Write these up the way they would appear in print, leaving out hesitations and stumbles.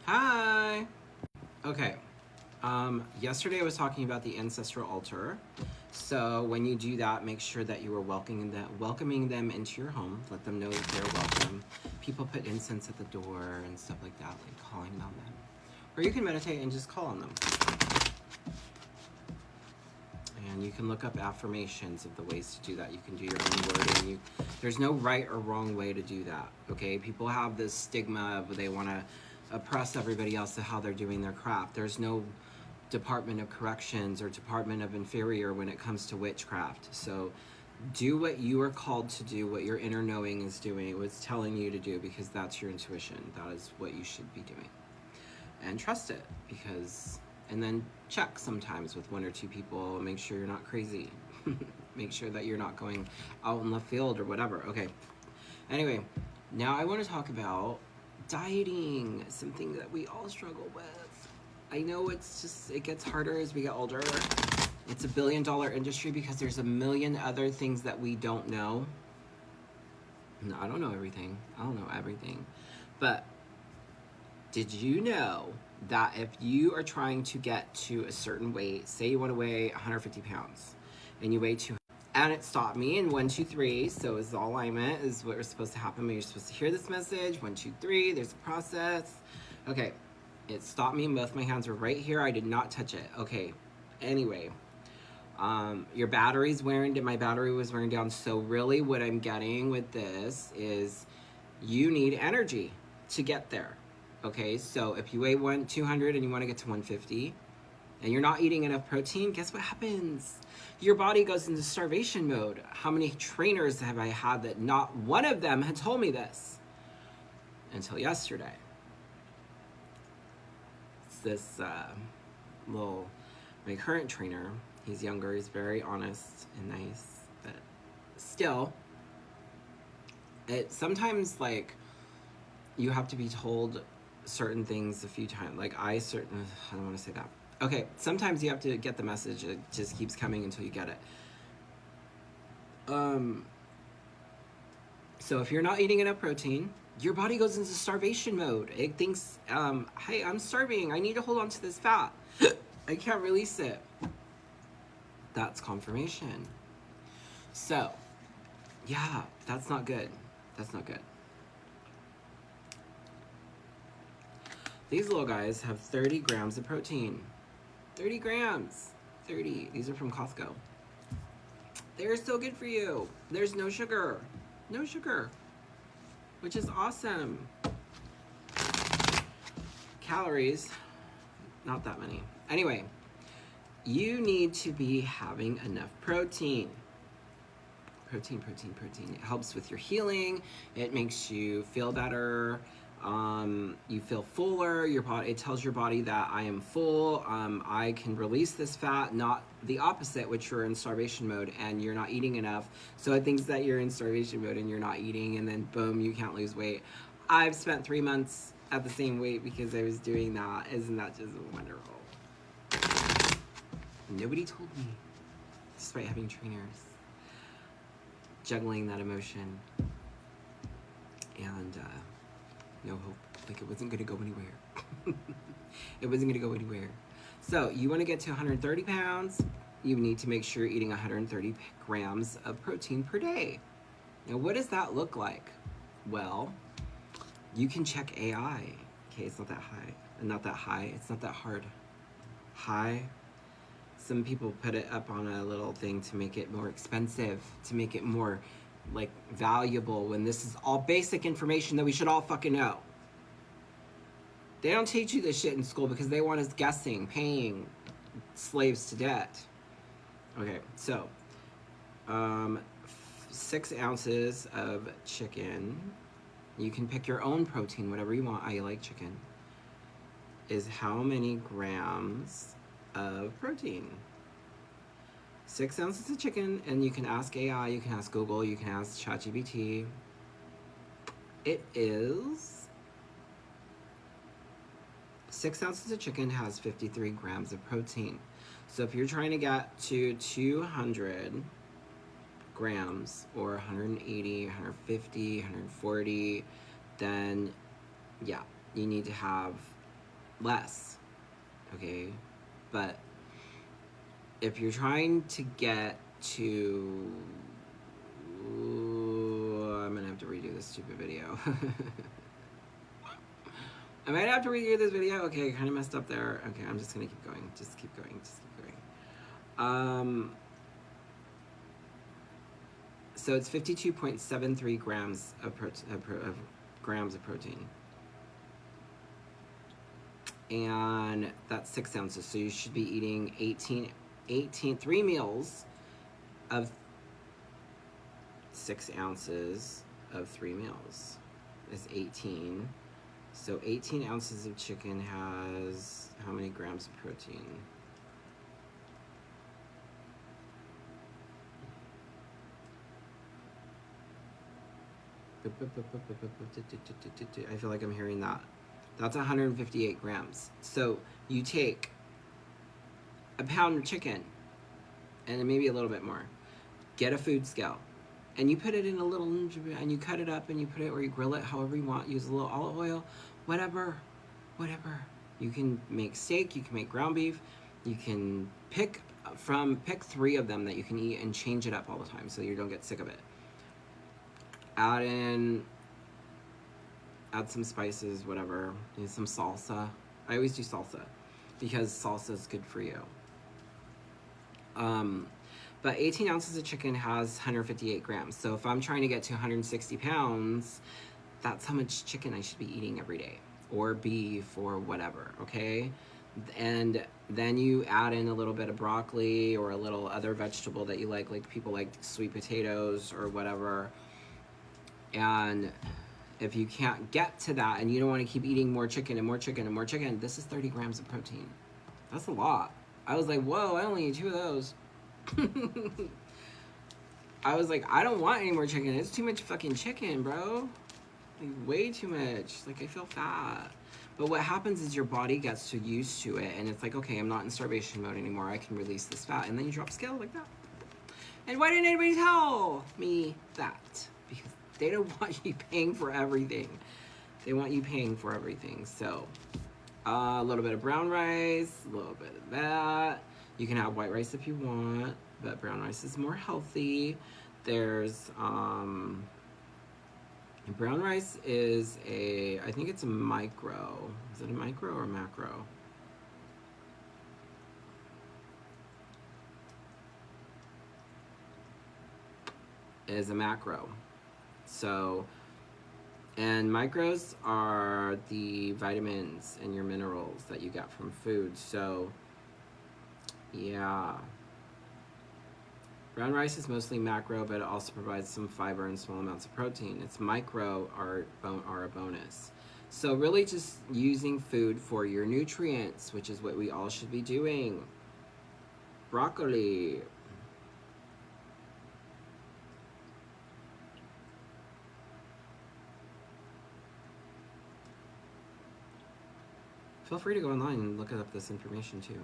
Hi. Okay. Yesterday I was talking about the ancestral altar. So when you do that, make sure that you are welcoming them into your home. Let them know that they're welcome. People put incense at the door and stuff like that, like calling on them. Or you can meditate and just call on them. And you can look up affirmations of the ways to do that. You can do your own wording. There's no right or wrong way to do that. Okay, people have this stigma of they want to oppress everybody else to how they're doing their craft. There's no Department of Corrections or Department of Inferior when it comes to witchcraft. So do what you are called to do, what your inner knowing is doing, what's telling you to do, because that's your intuition. That is what you should be doing. And trust it, because, and then check sometimes with one or two people, make sure you're not crazy. Make sure that you're not going out in left field or whatever. Okay. Anyway, now I want to talk about dieting, something that we all struggle with. I know it gets harder as we get older. It's a $1 billion industry because there's a million other things that we don't know. No, I don't know everything. But did you know that if you are trying to get to a certain weight, say you want to weigh 150 pounds, and you weigh 200, and it stopped me in 1, 2, 3, so it's all alignment is what was supposed to happen. You're supposed to hear this message, 1, 2, 3, there's a process. Okay, it stopped me, and both my hands were right here. I did not touch it. Okay, anyway, your battery's wearing down. My battery was wearing down. So really what I'm getting with this is you need energy to get there. Okay, so if you weigh 200 and you want to get to 150 and you're not eating enough protein, guess what happens? Your body goes into starvation mode. How many trainers have I had that not one of them had told me this until yesterday? It's this my current trainer. He's younger, he's very honest and nice, but still, it sometimes, like, you have to be told certain things a few times. Like, I don't want to say that. Okay, sometimes you have to get the message. It just keeps coming until you get it. So if you're not eating enough protein, your body goes into starvation mode. It thinks, hey, I'm starving. I need to hold on to this fat. I can't release it. That's confirmation. So, yeah, that's not good. That's not good. These little guys have 30 grams of protein. 30 grams. 30. These are from Costco. They're so good for you. There's no sugar. No sugar. Which is awesome. Calories, not that many. Anyway, you need to be having enough protein. Protein. It helps with your healing. It makes you feel better. You feel fuller. Your body, it tells your body that I am full. I can release this fat, not the opposite, which you're in starvation mode and you're not eating enough. So it thinks that you're in starvation mode and you're not eating, and then boom, you can't lose weight. I've spent 3 months at the same weight because I was doing that. Isn't that just wonderful? Nobody told me, despite having trainers, juggling that emotion, and no hope. Like, it wasn't going to go anywhere. It wasn't going to go anywhere. So you want to get to 130 pounds, you need to make sure you're eating 130 grams of protein per day. Now, what does that look like? Well, you can check AI. Okay, it's not that high. Not that high. It's not that hard. High. Some people put it up on a little thing to make it more expensive, to make it more, like, valuable, when this is all basic information that we should all fucking know. They don't teach you this shit in school because they want us guessing, paying slaves to debt. Okay, so 6 ounces of chicken. You can pick your own protein, whatever you want. I like chicken. Is how many grams of protein? 6 ounces of chicken, and you can ask AI, you can ask Google, you can ask ChatGPT. It is 6 ounces of chicken has 53 grams of protein. So if you're trying to get to 200 grams or 180, 150, 140, then yeah, you need to have less, okay? But if you're trying to get to, I'm gonna have to redo this stupid video. I might have to redo this video. Okay, I kind of messed up there. Okay, I'm just gonna keep going. Just keep going. Just keep going. So it's 52.73 grams of grams of protein, and that's 6 ounces. So you should be eating 3 meals of 6 ounces of 3 meals is 18. So 18 ounces of chicken has how many grams of protein? I feel like I'm hearing that. That's 158 grams. So you take a pound of chicken and maybe a little bit more. Get a food scale and you put it in a little, and you cut it up and you put it, or you grill it however you want. Use a little olive oil, whatever. You can make steak, you can make ground beef, you can pick 3 of them that you can eat and change it up all the time so you don't get sick of it. Add some spices, whatever. Use some salsa. I always do salsa because salsa is good for you. But 18 ounces of chicken has 158 grams. So if I'm trying to get to 160 pounds, that's how much chicken I should be eating every day, or beef, or whatever, okay? And then you add in a little bit of broccoli or a little other vegetable that you like people like sweet potatoes or whatever. And if you can't get to that and you don't want to keep eating more chicken and more chicken and more chicken, this is 30 grams of protein. That's a lot. I was like, whoa, I only eat 2 of those. I was like, I don't want any more chicken. It's too much fucking chicken, bro. Like, way too much. Like, I feel fat. But what happens is your body gets so used to it, and it's like, okay, I'm not in starvation mode anymore. I can release this fat, and then you drop scale like that. And why didn't anybody tell me that? Because they don't want you paying for everything. They want you paying for everything. So, a little bit of brown rice, a little bit of that. You can have white rice if you want, but brown rice is more healthy. There's, brown rice is I think it's a micro. Is it a micro or macro? It is a macro. So, and micros are the vitamins and your minerals that you get from food. So, yeah. Brown rice is mostly macro, but it also provides some fiber and small amounts of protein. Its micro are a bonus. So really just using food for your nutrients, which is what we all should be doing. Broccoli. Feel free to go online and look up this information too.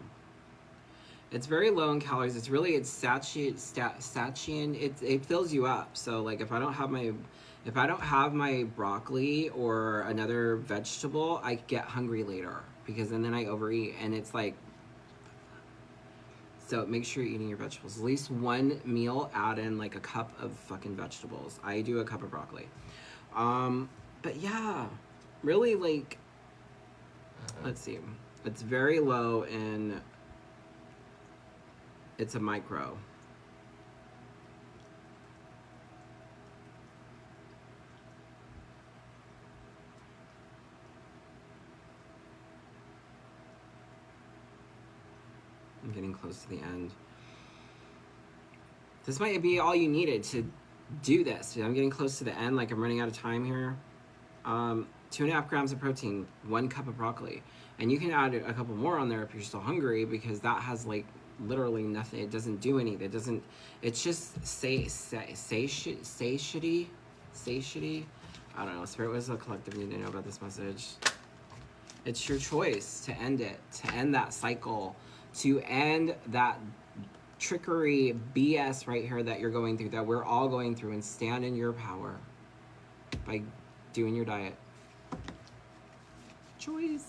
It's very low in calories. It's satiating. It fills you up. So like if I don't have my broccoli or another vegetable, I get hungry later because then I overeat, and it's like, so make sure you're eating your vegetables. At least one meal, add in like a cup of fucking vegetables. I do a cup of broccoli. But yeah, really like, let's see. It's very low in, it's a micro. I'm getting close to the end. This might be all you needed to do this. I'm getting close to the end, like I'm running out of time here. 2.5 grams of protein, 1 cup of broccoli. And you can add a couple more on there if you're still hungry, because that has like literally nothing. It doesn't do anything. It doesn't, it's just satiety. I don't know. Spirit Wisdom Collective need to know about this message. It's your choice to end it, to end that cycle, to end that trickery BS right here that you're going through, that we're all going through, and stand in your power by doing your diet. Choice.